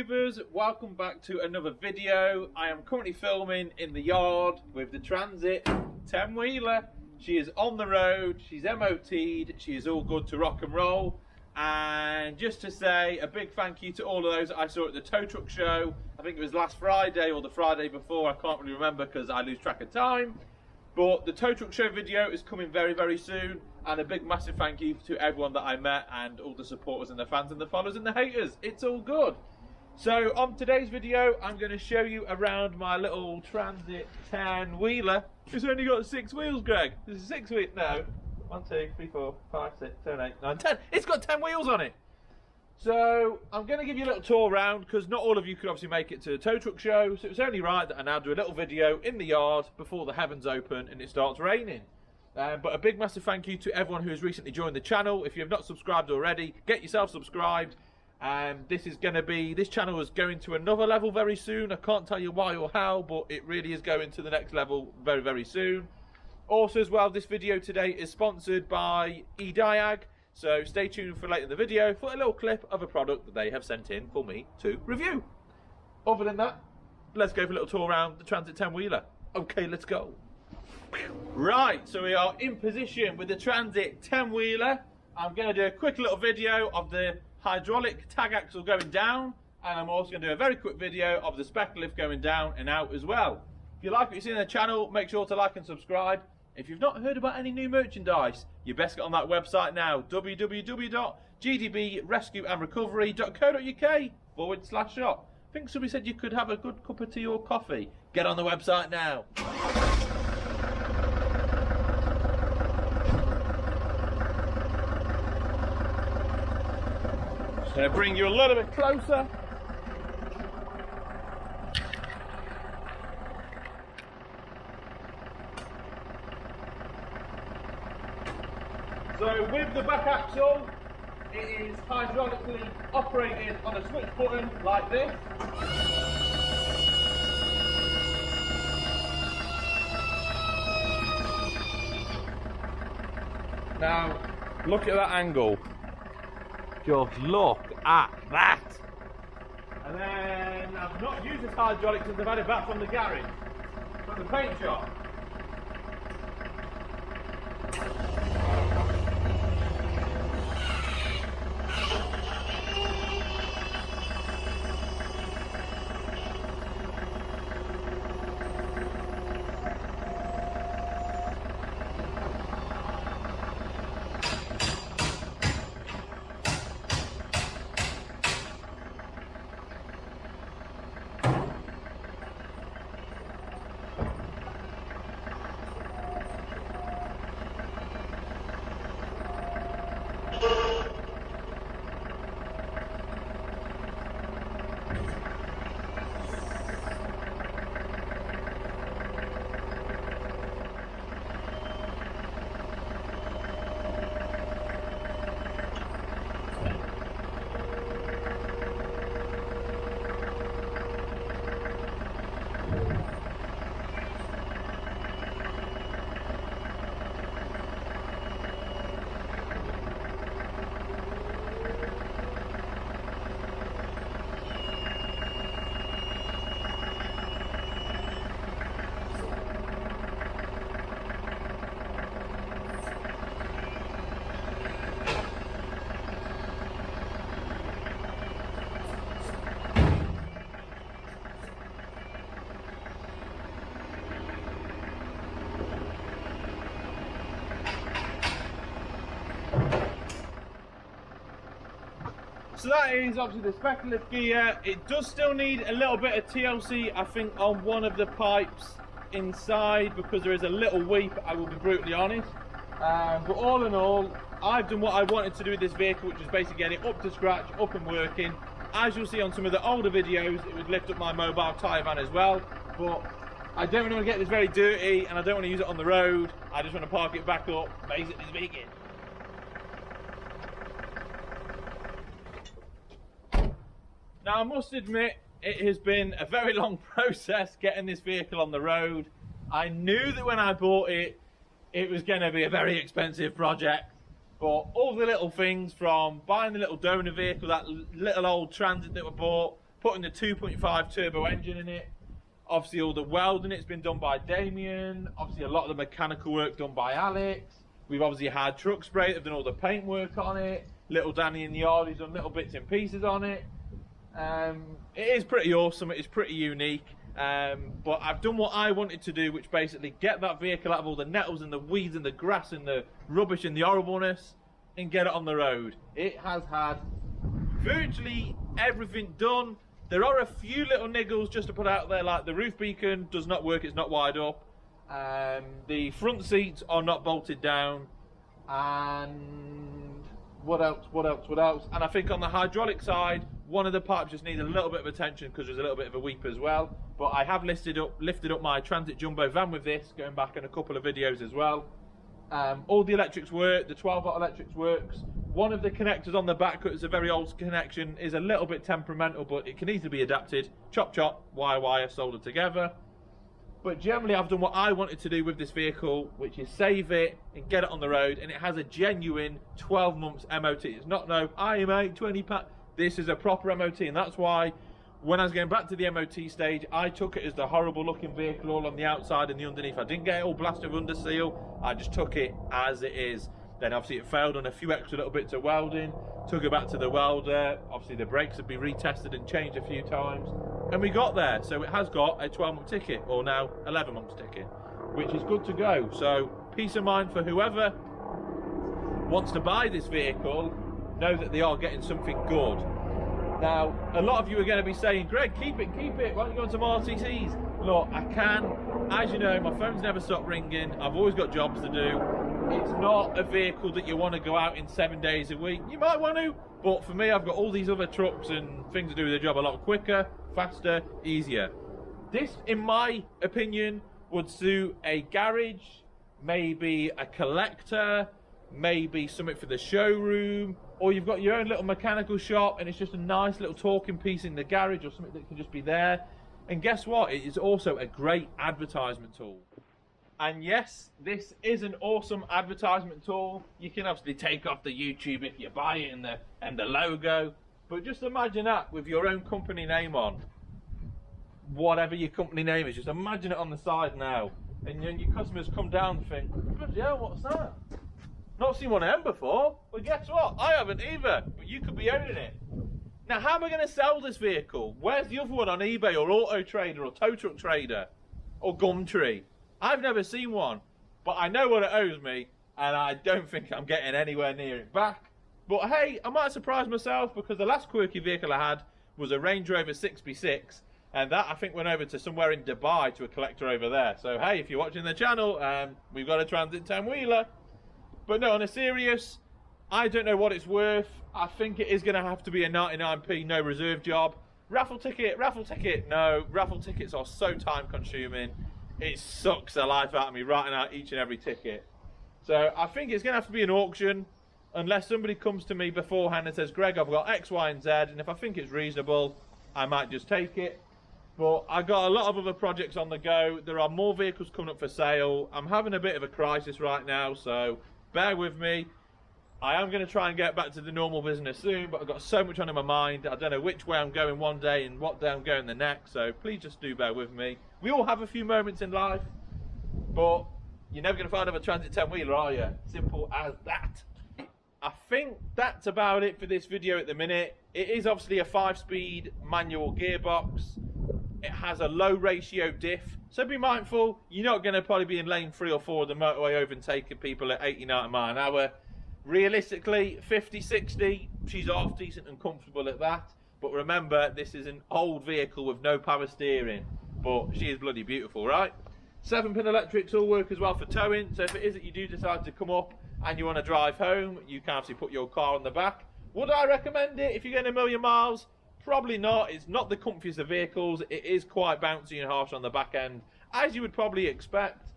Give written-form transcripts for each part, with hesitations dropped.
YouTubers, welcome back to another video. I am currently filming in the yard with the Transit 10-wheeler. She is on the road, she's MOT'd, she is all good to rock and roll. And just to say a big thank you to all of those I saw at the tow truck show. I think it was last Friday or the Friday before, I can't really remember because I lose track of time. But the tow truck show video is coming very soon, and a big massive thank you to everyone that I met and all the supporters and the fans and the followers and the haters. It's all good. So on today's video I'm going to show you around my little Transit 10-wheeler. It's only got 6 wheels, Greg. This is 6 wheels. No. 1, 2, 3, 4, 5, 6, 7, 8, 9, 10. It's got 10 wheels on it. So I'm going to give you a little tour around because not all of you could obviously make it to the tow truck show, so it's only right that I now do a little video in the yard before the heavens open and it starts raining. But a big massive thank you to everyone who has recently joined the channel. If you have not subscribed already, get yourself subscribed. This channel is going to another level very soon. I can't tell you why or how, but it really is going to the next level very soon. Also as well, this video today is sponsored by Ediag. So stay tuned for later in the video for a little clip of a product that they have sent in for me to review. Other than that, let's go for a little tour around the Transit 10-wheeler. Okay, let's go. Right, so we are in position with the Transit 10-wheeler. I'm going to do a quick little video of the hydraulic tag axle going down, and I'm also going to do a very quick video of the Spec lift going down and out as well. If you like what you see on the channel, make sure to like and subscribe. If you've not heard about any new merchandise, you best get on that website now, www.gdbrescueandrecovery.co.uk/shop. I think somebody said you could have a good cup of tea or coffee. Get on the website now. Just going to bring you a little bit closer. So with the back axle, it is hydraulically operated on a switch button like this. Now, look at that angle. Just look at that. And then I've not used this hydraulic since I've had it back from the garage, from the paint shop. So that is obviously the Spec lift gear. It does still need a little bit of TLC, I think, on one of the pipes inside because there is a little weep, I will be brutally honest. But all in all, I've done what I wanted to do with this vehicle, which is basically get it up to scratch, up and working. As you'll see on some of the older videos, it would lift up my mobile tyre van as well. But I don't really want to get this very dirty and I don't want to use it on the road. I just want to park it back up, basically speaking. Now I must admit, it has been a very long process getting this vehicle on the road. I knew that when I bought it, it was going to be a very expensive project. But all the little things, from buying the little donor vehicle, that little old Transit that we bought, putting the 2.5 turbo engine in it. Obviously all the welding it's been done by Damien. Obviously a lot of the mechanical work done by Alex. We've obviously had truck spray, they've done all the paint work on it. Little Danny in the yard, he's done little bits and pieces on it. It is pretty awesome, it is pretty unique. But I've done what I wanted to do, which basically get that vehicle out of all the nettles and the weeds and the grass and the rubbish and the horribleness and get it on the road. It has had virtually everything done. There are a few little niggles just to put out there, like the roof beacon does not work, it's not wired up. The front seats are not bolted down. And what else? And I think on the hydraulic side, one of the pipes just needs a little bit of attention because there's a little bit of a weep as well. But I have lifted up my Transit Jumbo van with this, going back in a couple of videos as well. All the electrics work, the 12-volt electrics works. One of the connectors on the back, it's a very old connection, is a little bit temperamental, but it can easily be adapted. Chop chop, wire, soldered together. But generally I've done what I wanted to do with this vehicle, which is save it and get it on the road, and it has a genuine 12 months MOT. It's not no, mate, 20 pack. This is a proper MOT, and that's why when I was going back to the MOT stage, I took it as the horrible looking vehicle all on the outside and the underneath. I didn't get it all blasted with under seal, I just took it as it is. Then obviously it failed on a few extra little bits of welding, took it back to the welder, obviously the brakes had been retested and changed a few times, and we got there. So it has got a 12-month ticket, or now 11 months ticket, which is good to go. So peace of mind for whoever wants to buy this vehicle, know that they are getting something good. Now, a lot of you are going to be saying, Greg, keep it, why don't you go on some RTCs? Look, I can. As you know, my phone's never stopped ringing. I've always got jobs to do. It's not a vehicle that you want to go out in 7 days a week. You might want to, but for me, I've got all these other trucks and things to do the job a lot quicker, faster, easier. This, in my opinion, would suit a garage, maybe a collector, maybe something for the showroom, or you've got your own little mechanical shop and it's just a nice little talking piece in the garage or something that can just be there. And guess what? It is also a great advertisement tool. And yes, this is an awesome advertisement tool. You can obviously take off the YouTube if you buy it and the logo, but just imagine that with your own company name on. Whatever your company name is, just imagine it on the side now. And then your customers come down and think, bloody hell, what's that? Not seen one of them before. Well, guess what? I haven't either, but you could be owning it. Now, how am I going to sell this vehicle? Where's the other one on eBay or Auto Trader or Tow Truck Trader or Gumtree? I've never seen one, but I know what it owes me, and I don't think I'm getting anywhere near it back. But hey, I might surprise myself, because the last quirky vehicle I had was a Range Rover 6x6, and that I think went over to somewhere in Dubai to a collector over there. So hey, if you're watching the channel, we've got a Transit 10-wheeler. But no, on a serious, I don't know what it's worth. I think it is going to have to be a 99p no reserve job. Raffle ticket, no. Raffle tickets are so time consuming. It sucks the life out of me writing out each and every ticket. So I think it's going to have to be an auction, unless somebody comes to me beforehand and says, Greg, I've got X, Y, and Z, and if I think it's reasonable, I might just take it. But I got a lot of other projects on the go. There are more vehicles coming up for sale. I'm having a bit of a crisis right now, so bear with me. I am going to try and get back to the normal business soon, but I've got so much on in my mind. I don't know which way I'm going one day and what day I'm going the next, so please just do bear with me. We all have a few moments in life, but you're never going to find another Transit 10-wheeler, are you? Simple as that. I think that's about it for this video at the minute. It is obviously a 5-speed manual gearbox. It has a low ratio diff, so be mindful. You're not going to probably be in lane 3 or 4 of the motorway overtaking people at 80, 90 miles an hour. Realistically, 50, 60, she's half decent and comfortable at that. But remember, this is an old vehicle with no power steering, but she is bloody beautiful, right? 7-pin electrics all work as well for towing, so if it is that you do decide to come up and you want to drive home, you can obviously put your car on the back. Would I recommend it if you're going a million miles? Probably not. It's not the comfiest of vehicles. It is quite bouncy and harsh on the back end, as you would probably expect.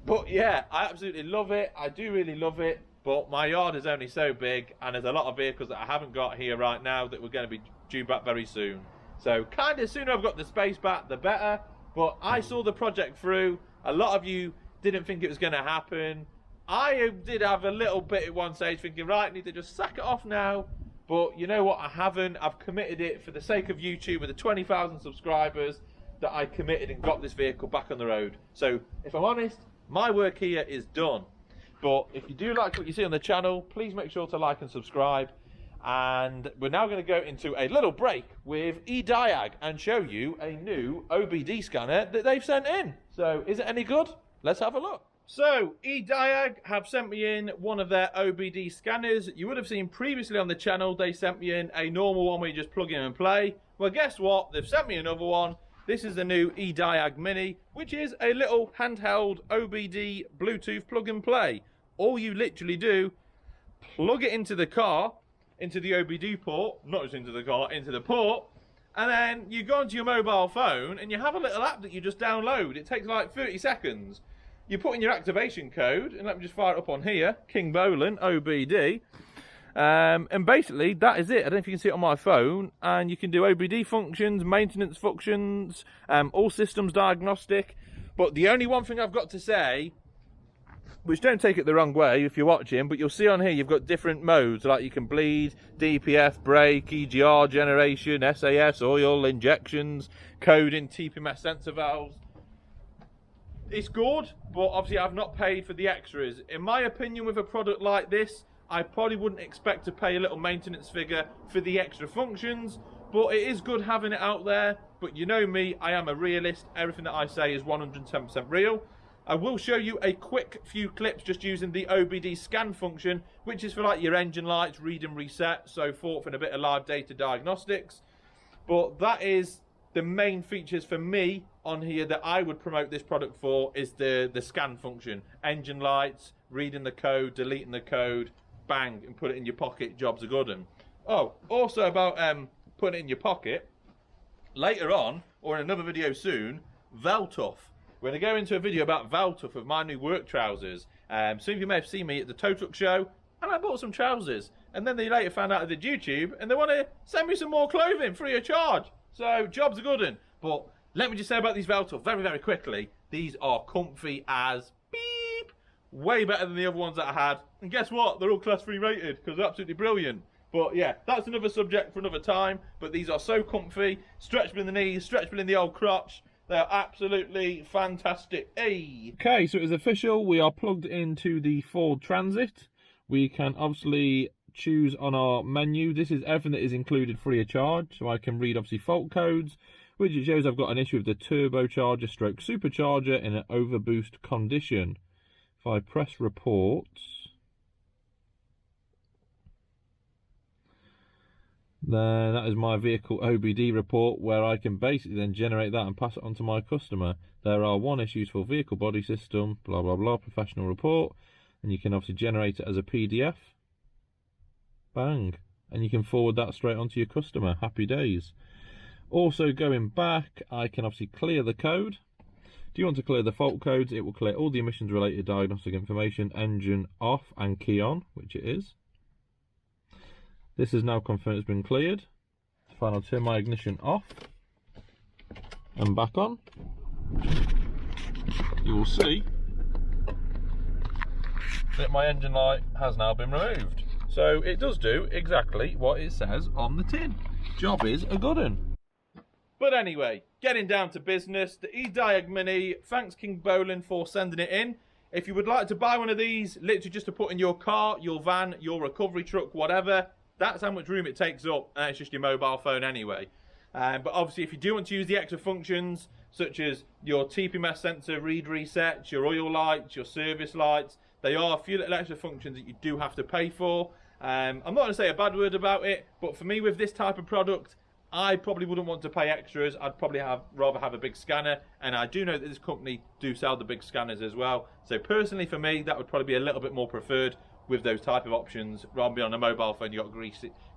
But yeah, I absolutely love it. I do really love it. But my yard is only so big, and there's a lot of vehicles that I haven't got here right now that we're going to be due back very soon. So kind of sooner I've got the space back, the better. But I saw the project through. A lot of you didn't think it was going to happen. I did have a little bit at one stage thinking, right, I need to just sack it off now. But you know what, I haven't. I've committed it for the sake of YouTube with the 20,000 subscribers that I committed and got this vehicle back on the road. So if I'm honest, my work here is done. But if you do like what you see on the channel, please make sure to like and subscribe. And we're now going to go into a little break with Ediag and show you a new OBD scanner that they've sent in. So is it any good? Let's have a look. So Ediag have sent me in one of their OBD scanners. You would have seen previously on the channel they sent me in a normal one where you just plug in and play. Well, guess what? They've sent me another one. This is the new Ediag Mini, which is a little handheld OBD Bluetooth plug and play. All you literally do, plug it into the car, into the OBD port, not just into the car, into the port, and then you go onto your mobile phone and you have a little app that you just download. It takes like 30 seconds. You put in your activation code, and let me just fire it up on here, KINGBOLEN OBD, and basically that is it. I don't know if you can see it on my phone, and you can do OBD functions, maintenance functions, all systems diagnostic. But the only one thing I've got to say, which don't take it the wrong way if you're watching, but you'll see on here you've got different modes, like you can bleed, DPF, brake, EGR generation, SAS, oil, injections, coding, TPMS sensor valves. It's good, but obviously I've not paid for the extras. In my opinion, with a product like this, I probably wouldn't expect to pay a little maintenance figure for the extra functions, but it is good having it out there. But you know me, I am a realist. Everything that I say is 110% real. I will show you a quick few clips just using the OBD scan function, which is for like your engine lights, read and reset, so forth, and a bit of live data diagnostics. But that is the main features for me on here that I would promote this product for, is the scan function. Engine lights, reading the code, deleting the code, bang, and put it in your pocket, jobs are good. And oh, also about putting it in your pocket, later on, or in another video soon, Veltuff. We're going to go into a video about Veltuff of my new work trousers. Some of you may have seen me at the tow truck show, and I bought some trousers. And then they later found out I did YouTube, and they want to send me some more clothing free of charge. So, jobs are good. But let me just say about these Veltuff very, very quickly. These are comfy as beep. Way better than the other ones that I had. And guess what? They're all class 3 rated, because they're absolutely brilliant. But yeah, that's another subject for another time. But these are so comfy. Stretchable in the knees, stretchable in the old crotch. They're absolutely fantastic. Hey. Okay, so it's official. We are plugged into the Ford Transit. We can obviously choose on our menu. This is everything that is included free of charge. So I can read obviously fault codes, which it shows I've got an issue with the turbocharger stroke supercharger in an overboost condition. If I press reports, then that is my vehicle OBD report, where I can basically then generate that and pass it on to my customer. There are 1 issues for vehicle body system, blah blah blah, professional report, and you can obviously generate it as a PDF. Bang, and you can forward that straight onto your customer. Happy days. Also, going back, I can obviously clear the code. Do you want to clear the fault codes? It will clear all the emissions related diagnostic information, engine off and key on, which it is. This is now confirmed it's been cleared. Fine, I'll turn my ignition off and back on. You will see that my engine light has now been removed. So it does do exactly what it says on the tin. Job is a good one. But anyway, getting down to business, the Ediag Mini, thanks KINGBOLEN for sending it in. If you would like to buy one of these, literally just to put in your car, your van, your recovery truck, whatever, that's how much room it takes up, and it's just your mobile phone anyway. But obviously if you do want to use the extra functions, such as your TPMS sensor read resets, your oil lights, your service lights, they are a few little extra functions that you do have to pay for. I'm not going to say a bad word about it, but for me with this type of product, I probably wouldn't want to pay extras. I'd probably rather have a big scanner, and I do know that this company do sell the big scanners as well. So personally for me, that would probably be a little bit more preferred with those type of options, rather than being on a mobile phone you've got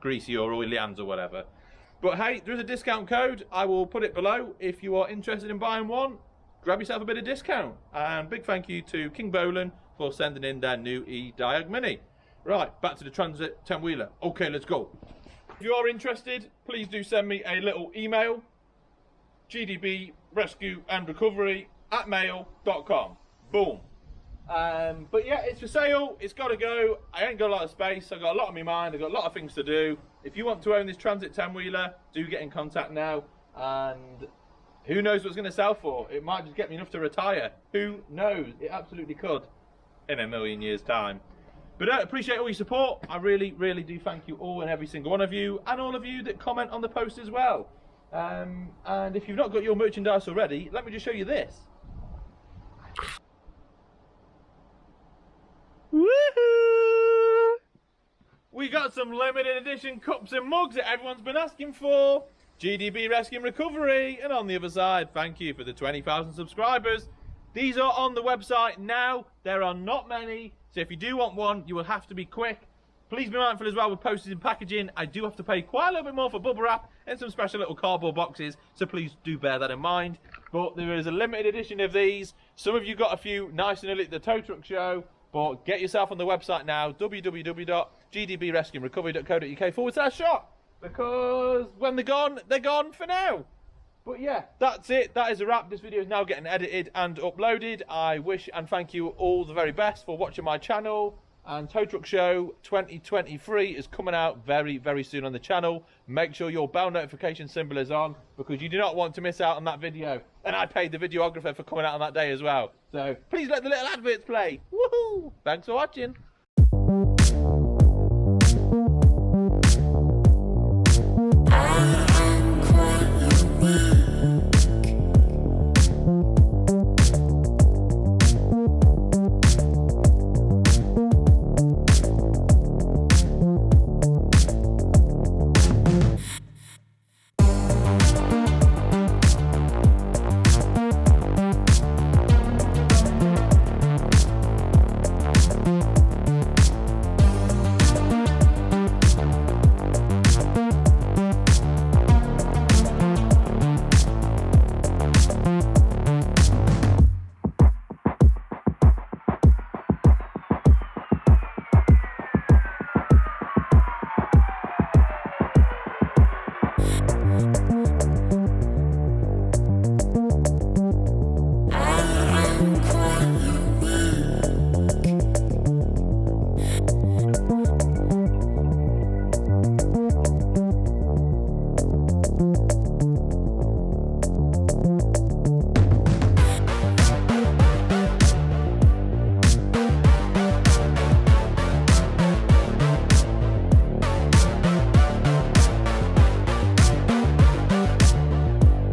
greasy or oily hands or whatever. But hey, there's a discount code. I will put it below. If you are interested in buying one, grab yourself a bit of discount. And big thank you to KINGBOLEN for sending in their new Ediag Mini. Right, back to the Transit 10-wheeler. Okay, let's go. If you are interested, please do send me a little email, gdbrescueandrecovery@mail.com. Boom. But yeah, it's for sale. It's got to go. I ain't got a lot of space. I've got a lot on my mind. I've got a lot of things to do. If you want to own this Transit 10-wheeler, do get in contact now. And who knows what it's going to sell for? It might just get me enough to retire. Who knows? It absolutely could in a million years' time. But I appreciate all your support. I really, really do thank you all and every single one of you, and all of you that comment on the post as well. And if you've not got your merchandise already, let me just show you this. Woohoo! We got some limited edition cups and mugs that everyone's been asking for. GDB Rescue and Recovery. And on the other side, thank you for the 20,000 subscribers. These are on the website now. There are not many. So if you do want one, you will have to be quick. Please be mindful as well with postage and packaging. I do have to pay quite a little bit more for bubble wrap and some special little cardboard boxes. So please do bear that in mind. But there is a limited edition of these. Some of you got a few nice and early at the tow truck show. But get yourself on the website now, www.gdbrescueandrecovery.co.uk/shop. Because when they're gone for now. But yeah, that's it. That is a wrap. This video is now getting edited and uploaded. I wish and thank you all the very best for watching my channel. And Tow Truck Show 2023 is coming out very, very soon on the channel. Make sure your bell notification symbol is on, because you do not want to miss out on that video. And I paid the videographer for coming out on that day as well. So please let the little adverts play. Woohoo! Thanks for watching.